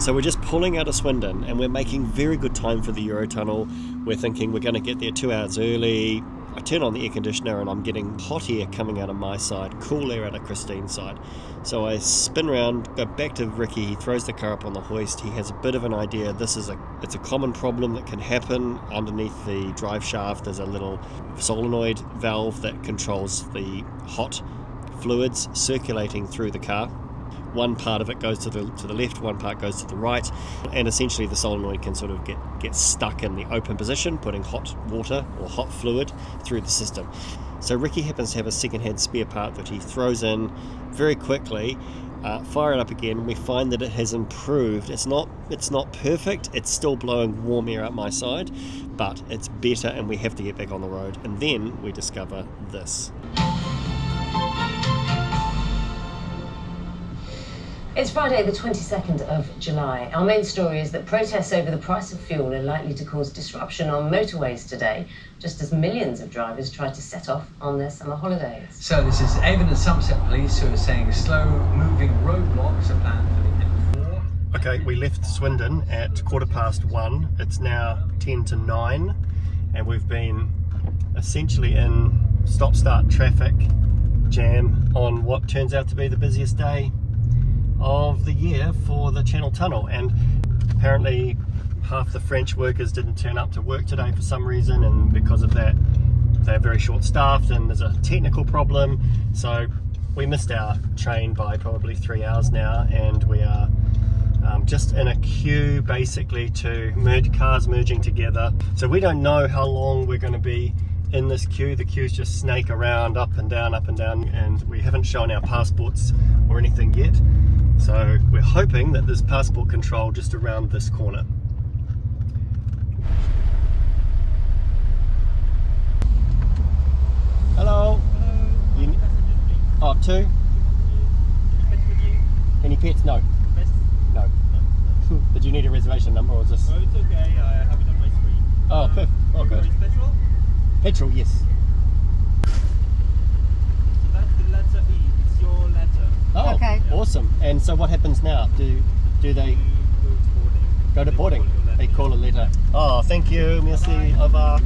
So we're just pulling out of Swindon and we're making very good time for the Eurotunnel. We're thinking we're going to get there 2 hours early. I turn on the air conditioner and I'm getting hot air coming out of my side, cool air out of Christine's side. So I spin around, go back to Ricky, he throws the car up on the hoist. He has a bit of an idea. It's a common problem that can happen underneath the drive shaft. There's a little solenoid valve that controls the hot fluids circulating through the car. One part of it goes to the left, one part goes to the right, and essentially the solenoid can sort of get stuck in the open position, putting hot water or hot fluid through the system. So Ricky happens to have a second-hand spare part that he throws in very quickly, fire it up again. We find that it has improved. It's not perfect. It's still blowing warm air out my side, but it's better, and we have to get back on the road. And then we discover this. It's Friday the 22nd of July. Our main story is that protests over the price of fuel are likely to cause disruption on motorways today, just as millions of drivers try to set off on their summer holidays. So this is Avon and Somerset Police who are saying slow-moving roadblocks are planned for the M4. Okay, we left Swindon at 1:15. It's now 10 to 9, and we've been essentially in stop-start traffic jam on what turns out to be the busiest day of the year for the Channel Tunnel. And apparently half the French workers didn't turn up to work today for some reason, and because of that they're very short-staffed and there's a technical problem. So we missed our train by probably 3 hours now, and we are just in a queue basically to merge cars merging together. So we don't know how long we're going to be in this queue. The queues just snake around up and down, and we haven't shown our passports or anything yet. So we're hoping that there's passport control just around this corner. Hello. Hello. 2. Any pets? No. No. Did you need a reservation number, or is this? Oh, it's okay. I have it on my screen. Oh, perfect. Oh, good. Petrol? Petrol, yes. So that's the letter E. It's your letter. Oh, okay. Awesome. And so what happens now? Do they go to boarding? They call a letter. Oh, thank you. Merci. Au revoir.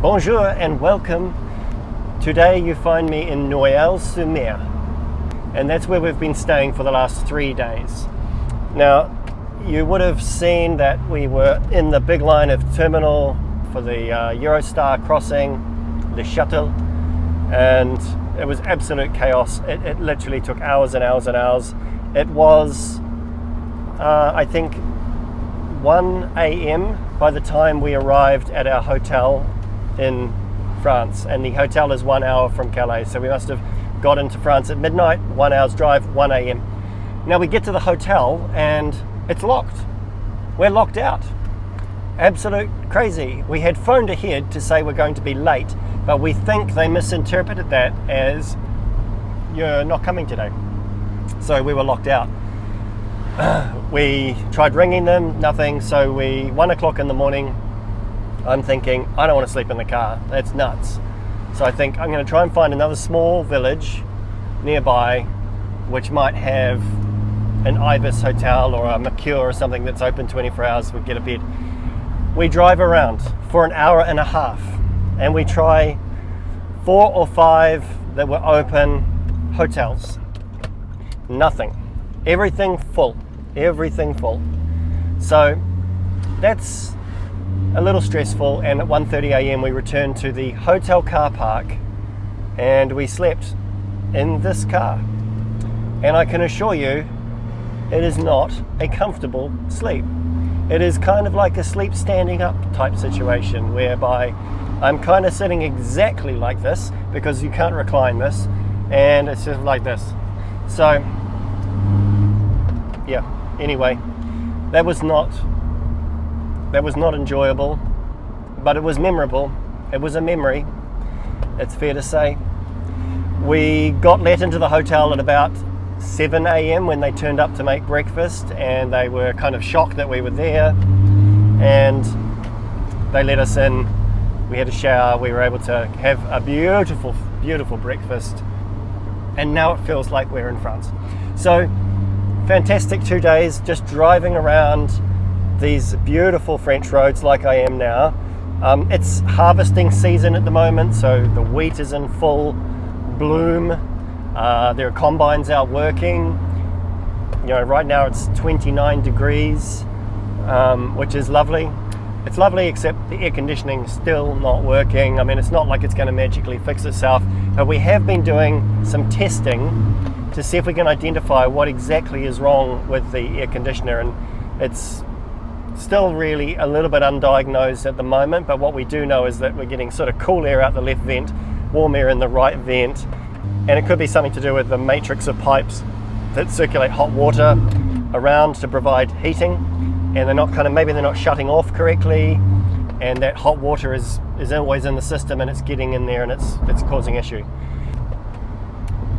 Bonjour and welcome. Today you find me in Noyelles-sur-Mer, and that's where we've been staying for the last 3 days. Now, you would have seen that we were in the big line of terminal for the Eurostar crossing, the Shuttle, and it was absolute chaos. It literally took hours and hours and hours. It was, I think, 1 a.m. by the time we arrived at our hotel in France, and the hotel is 1 hour from Calais, so we must have got into France at midnight, 1 hour's drive, 1 a.m. Now we get to the hotel and it's locked. We're locked out. Absolute crazy. We had phoned ahead to say we're going to be late, but we think they misinterpreted that as you're not coming today. So we were locked out. We tried ringing them, nothing. So 1 o'clock in the morning, I'm thinking, I don't want to sleep in the car. That's nuts. So I think I'm going to try and find another small village nearby which might have an Ibis hotel or a Mercure or something that's open 24 hours. We get a bed. We drive around for an hour and a half and we try 4 or 5 that were open hotels. Nothing. Everything full. Everything full. So that's a little stressful, and at 1:30 a.m. we returned to the hotel car park and we slept in this car. And I can assure you, it is not a comfortable sleep. It is kind of like a sleep standing up type situation, whereby I'm kind of sitting exactly like this because you can't recline this, and it's just like this. So yeah, anyway, that was not enjoyable, but it was memorable. It was a memory, it's fair to say. We got let into the hotel at about 7 a.m. when they turned up to make breakfast, and they were kind of shocked that we were there, and they let us in. We had a shower, we were able to have a beautiful, beautiful breakfast, and now it feels like we're in France. So fantastic 2 days just driving around these beautiful French roads like I am now. It's harvesting season at the moment, so the wheat is in full bloom. There are combines out working. You know, right now it's 29 degrees, which is lovely. It's lovely, except the air conditioning still not working. I mean, it's not like it's going to magically fix itself, but we have been doing some testing to see if we can identify what exactly is wrong with the air conditioner, and it's still really a little bit undiagnosed at the moment. But what we do know is that we're getting sort of cool air out the left vent, warm air in the right vent, and it could be something to do with the matrix of pipes that circulate hot water around to provide heating, and maybe they're not shutting off correctly, and that hot water is always in the system and it's getting in there and it's causing issue.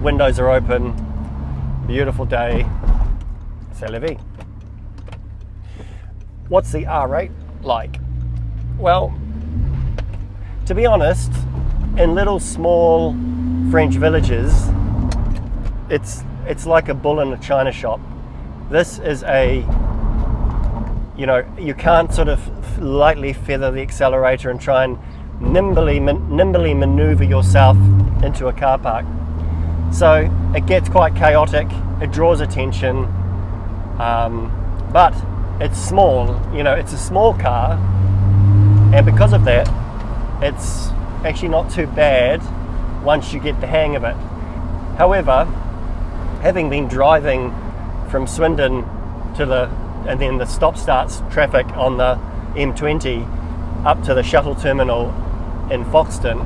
Windows are open, beautiful day, c'est la vie. What's the R rate like? Well, to be honest, in little small French villages, it's like a bull in a china shop. This is you can't sort of lightly feather the accelerator and try and nimbly maneuver yourself into a car park. So it gets quite chaotic, it draws attention, but it's small, it's a small car, and because of that, it's actually not too bad once you get the hang of it. However, having been driving from Swindon and then the stop-starts traffic on the M20 up to the Shuttle terminal in Foxton,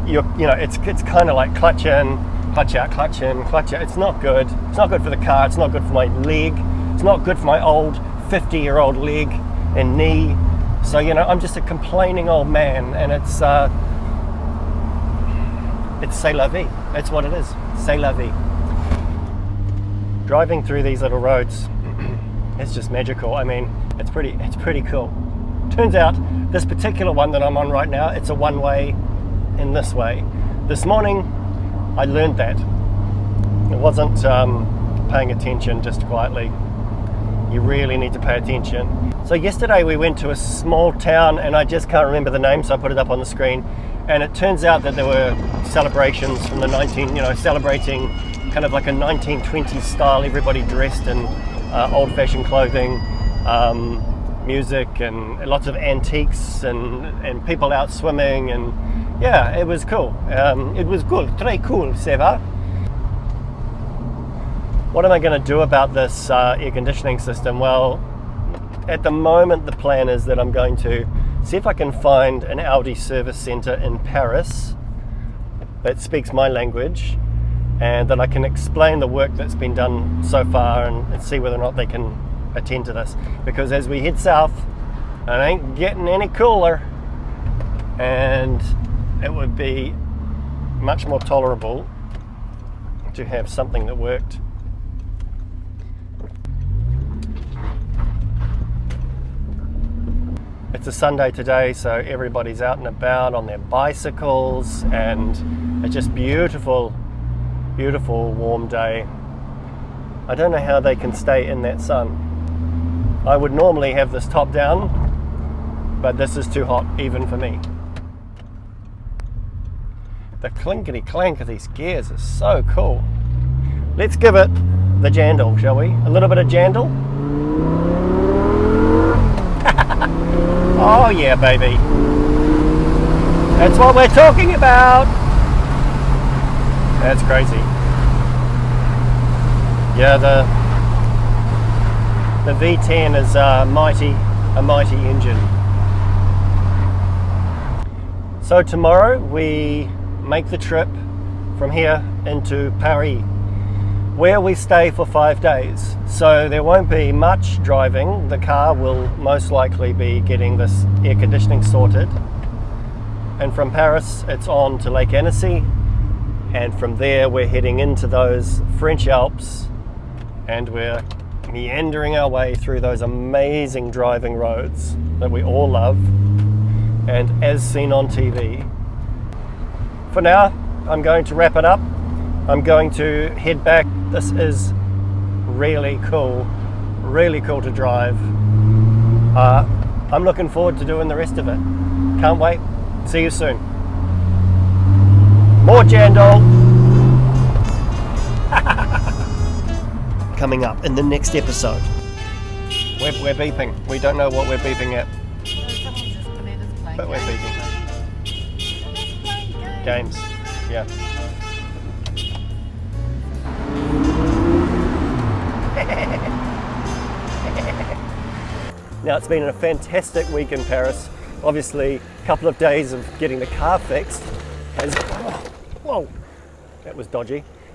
it's kind of like clutch in, clutch out, clutch in, clutch out. It's not good. It's not good for the car. It's not good for my leg. It's not good for my old 50-year-old leg and knee. So I'm just a complaining old man, and it's c'est la vie. That's what it is. C'est la vie. Driving through these little roads, it's just magical. I mean, it's pretty cool. Turns out this particular one that I'm on right now, it's a one-way in this way. This morning I learned that. I wasn't paying attention just quietly. You really need to pay attention. So yesterday we went to a small town, and I just can't remember the name, so I put it up on the screen, and it turns out that there were celebrations from the celebrating kind of like a 1920s style, everybody dressed in old-fashioned clothing, music and lots of antiques and people out swimming, and yeah, it was cool. It was good, très cool, ça va? What am I going to do about this air conditioning system? Well, at the moment the plan is that I'm going to see if I can find an Audi service centre in Paris that speaks my language, and that I can explain the work that's been done so far and see whether or not they can attend to this. Because as we head south, it ain't getting any cooler, and it would be much more tolerable to have something that worked. It's a Sunday today, so everybody's out and about on their bicycles, and it's just beautiful, beautiful warm day. I don't know how they can stay in that sun. I would normally have this top down, but this is too hot even for me. The clinkety clank of these gears is so cool. Let's give it the jandle, shall we? A little bit of jandle. Oh yeah, baby. That's what we're talking about. That's crazy. Yeah, the V10 is a mighty engine. So tomorrow we make the trip from here into Paris, where we stay for 5 days. So there won't be much driving. The car will most likely be getting this air conditioning sorted. And from Paris, it's on to Lake Annecy. And from there, we're heading into those French Alps. And we're meandering our way through those amazing driving roads that we all love. And as seen on TV. For now, I'm going to wrap it up. I'm going to head back. This is really cool to drive. I'm looking forward to doing the rest of it. Can't wait. See you soon. More jandal. Coming up in the next episode. We're beeping. We don't know what we're beeping at. But we're beeping. Games. Yeah. Now, it's been a fantastic week in Paris. Obviously, a couple of days of getting the car fixed has... Whoa, that was dodgy.